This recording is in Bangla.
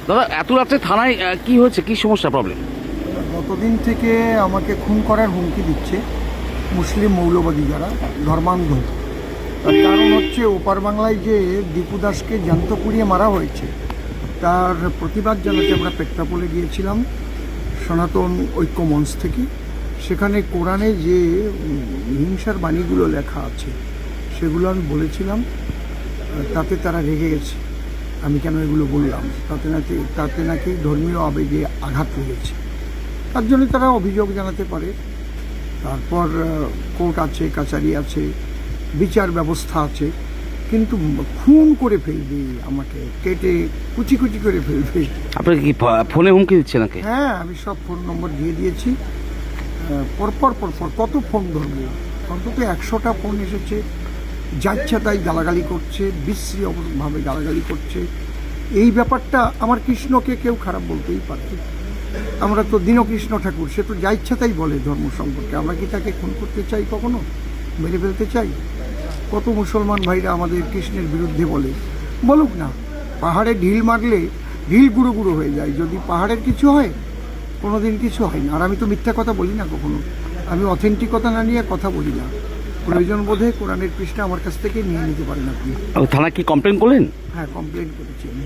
দাদা এত রাত্রে থানায় কি হয়েছে, কি সমস্যা, প্রবলেম? গতদিন থেকে আমাকে খুন করার হুমকি দিচ্ছে মুসলিম মৌলবাদী যারা ধর্মান্ধ। তার কারণ হচ্ছে ওপার বাংলায় যে দীপু দাসকে জ্যান্ত পুড়িয়ে মারা হয়েছে তার প্রতিবাদ জানাতে আমরা পেট্রাপোলে গিয়েছিলাম সনাতন ঐক্য মঞ্চ থেকে। সেখানে কোরআনে যে হিংসার বাণীগুলো লেখা আছে সেগুলো আমি বলেছিলাম, তাতে তারা রেগে গেছে আমি কেন এগুলো বললাম। তাতে নাকি ধর্মীয় আবেগে আঘাত লেগেছে, তার জন্য তারা অভিযোগ জানাতে পারে। তারপর কোর্ট আছে, কাছারি আছে, বিচার ব্যবস্থা আছে, কিন্তু খুন করে ফেলবে, আমাকে কেটে কুচি কুচি করে ফেলবে। আপনাকে কি ফোনে হুমকি দিচ্ছে নাকি? হ্যাঁ, আমি সব ফোন নম্বর দিয়ে দিয়েছি। পরপর কত ফোন ধরবো, অন্তত 100টা ফোন এসেছে। যা ইচ্ছা তাই গালাগালি করছে, বিশ্রীভাবে গালাগালি করছে। এই ব্যাপারটা আমার কৃষ্ণকে কেউ খারাপ বলতেই পারে। আমরা তো দীনকৃষ্ণ ঠাকুর, সে তো যা ইচ্ছা তাই বলে ধর্ম সম্পর্কে। আমরা কি তাকে খুন করতে চাই, কখনো মেরে ফেলতে চাই? কত মুসলমান ভাইরা আমাদের কৃষ্ণের বিরুদ্ধে বলে, বলুক না। পাহাড়ে ঢিল মারলে ঢিল গুঁড়ো গুঁড়ো হয়ে যায়, যদি পাহাড়ের কিছু হয় কোনো দিন কিছু হয় না। আর আমি তো মিথ্যা কথা বলি না কখনো, আমি অথেন্টিকতা না নিয়ে কথা বলি না। প্রয়োজন বোধে কোরআনের পৃষ্ঠা আমার কাছ থেকে নিয়ে নিতে পারেন আপনি। থানায় কি কমপ্লেন করলেন? হ্যাঁ, কমপ্লেন করেছি আমি।